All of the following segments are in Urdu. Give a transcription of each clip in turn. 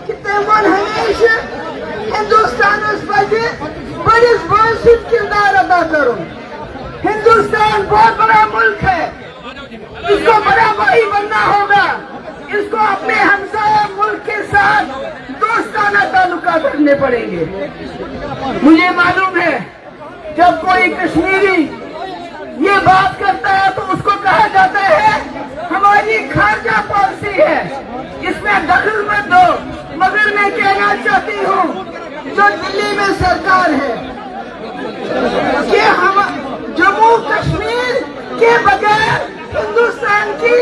کہ تیمون ہمیشہ ہندوستان بڑس باشد کردار ادا کروں. ہندوستان بہت بڑا ملک ہے, اس کو بڑا بھائی بننا ہوگا. اس کو اپنے ہمسایہ ملک کے ساتھ دوستانہ تعلقات رکھنے پڑیں گے. مجھے معلوم ہے جب کوئی کشمیری یہ بات کرتا ہے تو اس کو کہا جاتا ہے ہماری خارجہ پالیسی ہے, اس میں دخل مت دو. مگر میں کہنا چاہتی ہوں جو دلی میں سرکار ہے کہ ہم جموں کشمیر کے بغیر ہندوستان کی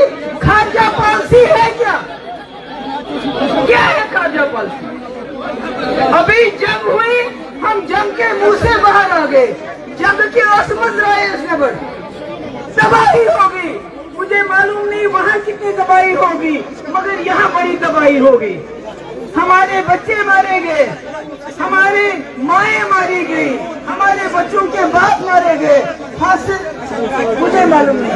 خارجہ پالیسی ہے کیا ہے خارجہ پالیسی؟ ابھی جنگ ہوئی, ہم جنگ کے منہ سے باہر آ گئے. جنگ کی عصمت رہے اس نے بڑی تباہی ہوگی. مجھے معلوم نہیں وہاں کتنی تباہی ہوگی, مگر یہاں بڑی تباہی ہوگی. ہمارے بچے مارے گئے, ہماری مائیں ماری گئی, ہمارے بچوں کے باپ مارے گئے. حاصل مجھے معلوم نہیں,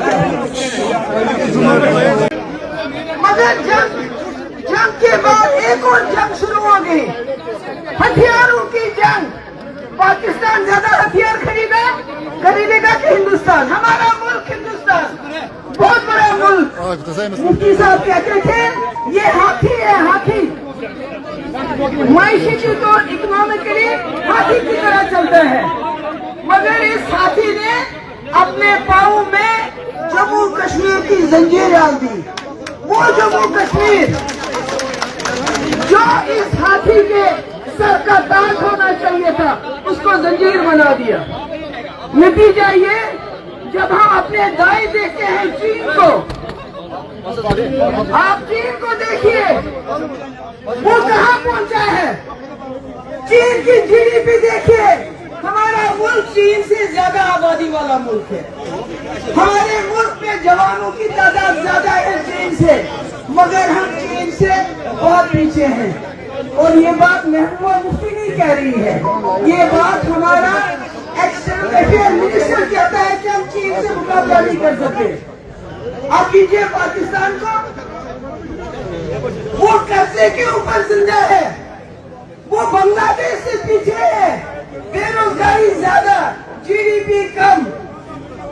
مگر جنگ کے بعد ایک اور جنگ شروع ہو گئی, ہتھیاروں کی جنگ. پاکستان زیادہ ہتھیار خریدے گا کہ ہندوستان؟ ہمارا ملک ہندوستان بہت بڑا ملک. مفتی صاحب کہتے تھے یہ ہاتھی ہے, ہاتھی معیشتی طور اکنامکلی ہاتھی کی طرح چلتا ہے. مگر اس ہاتھی نے اپنے پاؤں میں جموں کشمیر کی زنجیر ڈال دی. وہ جموں کشمیر جو اس ہاتھی کے سر کا تاج ہونا چاہیے تھا اس کو زنجیر بنا دیا. نتیجہ یہ جب ہم اپنے دائیں دیکھتے ہیں چین کو, آپ چین کو دیکھیے وہ کہاں پہنچا ہے. چین کی جی ڈی پی دیکھیے, ہمارا ملک چین سے زیادہ آبادی والا ملک ہے. ہمارے ملک میں جوانوں کی تعداد زیادہ ہے چین سے, مگر ہم چین سے بہت پیچھے ہیں. اور یہ بات محبوبہ مفتی نہیں کہہ رہی ہے, یہ بات ہمارا ایکسٹرنل افیئر منسٹر کہتا ہے کہ ہم چین سے مقابلہ نہیں کر سکتے. آپ کیجئے پاکستان کو, وہ قرضے کے اوپر زندہ ہے, وہ بنگلہ دیش سے پیچھے ہے, بے روزگاری زیادہ, جی ڈی پی کم.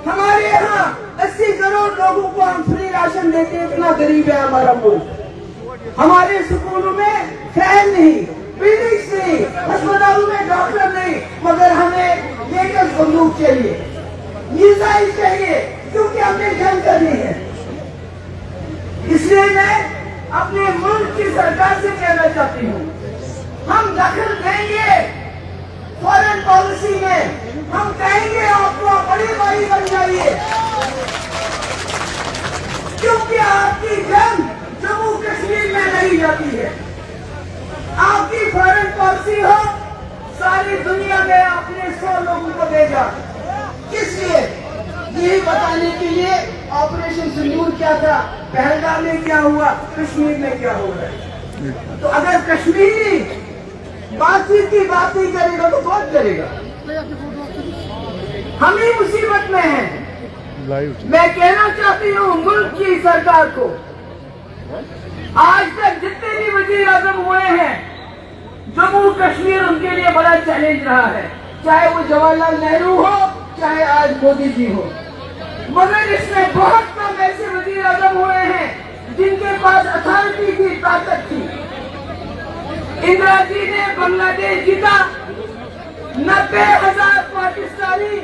ہمارے یہاں 80 کروڑ لوگوں کو ہم فری راشن دیتے ہیں, اتنا غریب ہے ہمارا ملک. ہمارے سکولوں میں فین نہیں, کلینکس نہیں, ہسپتالوں میں ڈاکٹر نہیں, مگر ہمیں لیٹسٹ بندوق چاہیے, میزائل چاہیے, کیونکہ ہم نے جنگ کرنی ہے. اس لیے میں اپنے ملک کی سرکار سے کہنا چاہتی ہوں ہم دخل دیں گے فارن پالیسی میں, ہم کہیں گے آپ کو بڑی بڑی بن جائیے, کیونکہ آپ کی جنگ جموں کشمیر میں نہیں جاتی ہے. آپ کی فارن پالیسی ہو ساری دنیا میں اپنے 100 لوگوں کو بھیجا, کس لیے؟ یہی بتانے کے لیے آپریشن سندور کیا تھا, پہلگام میں کیا ہوا, کشمیر میں کیا ہو رہا ہے. تو اگر کشمیری بات چیت کی بات نہیں کرے گا تو کون کرے گا؟ ہم ہی مصیبت میں ہیں. میں کہنا چاہتی ہوں ملک کی سرکار کو, آج تک جتنے بھی وزیر اعظم ہوئے ہیں جموں کشمیر ان کے لیے بڑا چیلنج رہا ہے, چاہے وہ جواہر لال نہرو ہو چاہے آج مودی جی ہو. مگر اس میں بہت کم ایسے وزیر اعظم ہوئے ہیں جن کے پاس اتھارٹی تھی, طاقت تھی. اندرا جی نے بنگلہ دیش جیتا, 90,000 پاکستانی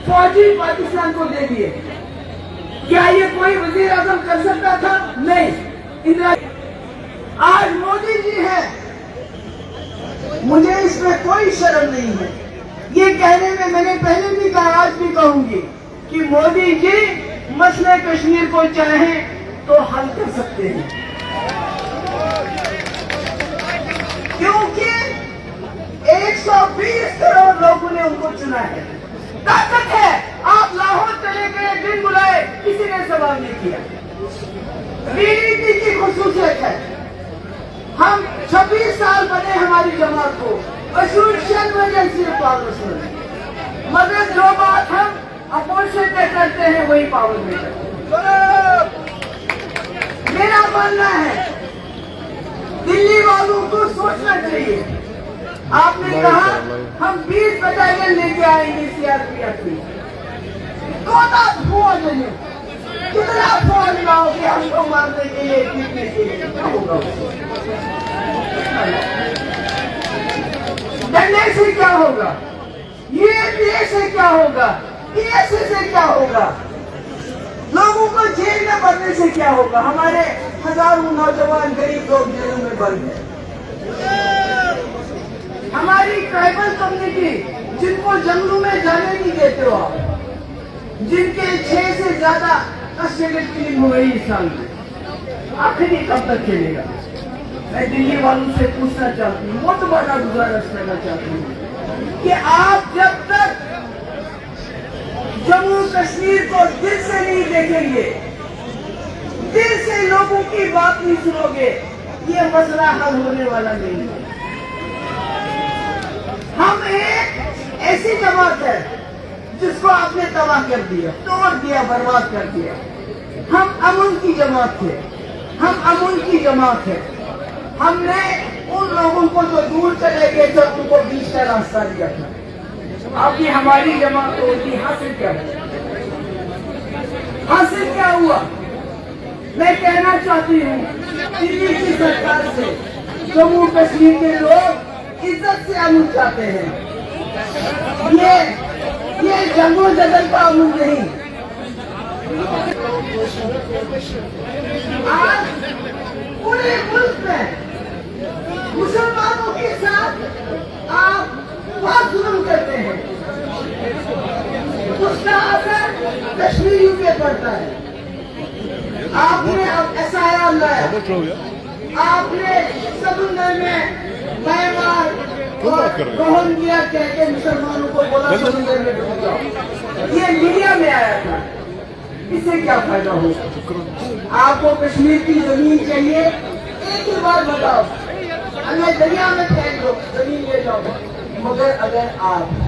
فوجی پاکستان کو دے دیے. کیا یہ کوئی وزیر اعظم کر سکتا تھا؟ نہیں. اندرا آج مودی جی ہے, مجھے اس میں کوئی شرم نہیں ہے. یہ کہنے میں نے پہلے بھی کہا, آج بھی کہوں گی کہ مودی جی مسئلہ کشمیر کو چاہیں تو حل کر سکتے ہیں, کیونکہ 120 کروڑ لوگوں نے ان کو چنا ہے, طاقت ہے. آپ لاہور چلے گئے, دن بلائے, کسی نے سوال نہیں کیا. پی ڈی پی کی خصوصیت ہے, ہم 26 سال بنے ہماری جماعت کو, ایسوسیشن میں صرف پاور میں, مگر جو بات ہم اپوزیشن میں کرتے ہیں وہی پاور میں کرتے ہیں. میرا ماننا ہے دلی والوں کو سوچ سوچنا چاہیے. آپ نے کہا ہم 20 بٹالین لے کے آئیں گے CRPF کی. کتنا فوج لاؤ گے ہم کو مارنے کے لیے جیتنے کے لیے؟ کیا ہوگا؟ ڈنڈے سے کیا ہوگا؟ یہ سے کیا ہوگا؟ PSA سے کیا ہوگا؟ لوگوں کو جیل میں بھرنے سے کیا ہوگا؟ ہمارے ہزاروں نوجوان غریب لوگ جیلوں میں بھر گئے. ہماری ٹرائبل کمیونٹی جن کو جنگلوں میں جانے نہیں دیتے ہو آپ, جن کے 6 سے زیادہ کسٹڈی کلنگ ہو گئی اس سال میں, آخر یہ کب تک چلے گا؟ میں دلی والوں سے پوچھنا چاہتی ہوں, بہت بڑا گزارش کرنا چاہتی ہوں کہ آپ جب تک جموں کشمیر کو دل سے نہیں دیکھیں گے, دل سے لوگوں کی بات نہیں سنو گے, یہ مسئلہ حل ہونے والا نہیں ہے. ہم ایک ایسی جماعت ہے جس کو آپ نے تباہ کر دیا, توڑ دیا, برباد کر دیا. ہم امن کی جماعت تھے, ہم امن کی جماعت ہے. ہم نے ان لوگوں کو جو دور چلے گئے تھے ان کو بیچ کا راستہ دیا تھا. اب یہ ہماری جماعت ہوتی, حاصل کیا ہوا؟ حاصل کیا ہوا؟ میں کہنا چاہتی ہوں دلی کی سرکار سے, جموں کشمیر کے لوگ عزت سے امن چاہتے ہیں. یہ جنگ و جدل کا امن نہیں. آج پورے ملک میں مسلمانوں کے ساتھ آپ بہت ظلم کرتے ہیں. اس کا اثر کشمیریوں پہ پڑتا ہے. آپ نے اب SIR لایا, آپ نے سمندر میں میانمار گہن کیا کہہ کے مسلمانوں کو بولا سمندر میں ڈوب جاؤ. یہ میڈیا میں آیا تھا. اس سے کیا فائدہ ہوگا؟ آپ کو کشمیر کی زمین چاہیے, ایک ہی بار بتاؤ, ہمیں دریا میں پھینک دو, زمین لے جاؤ. مگر اگر آپ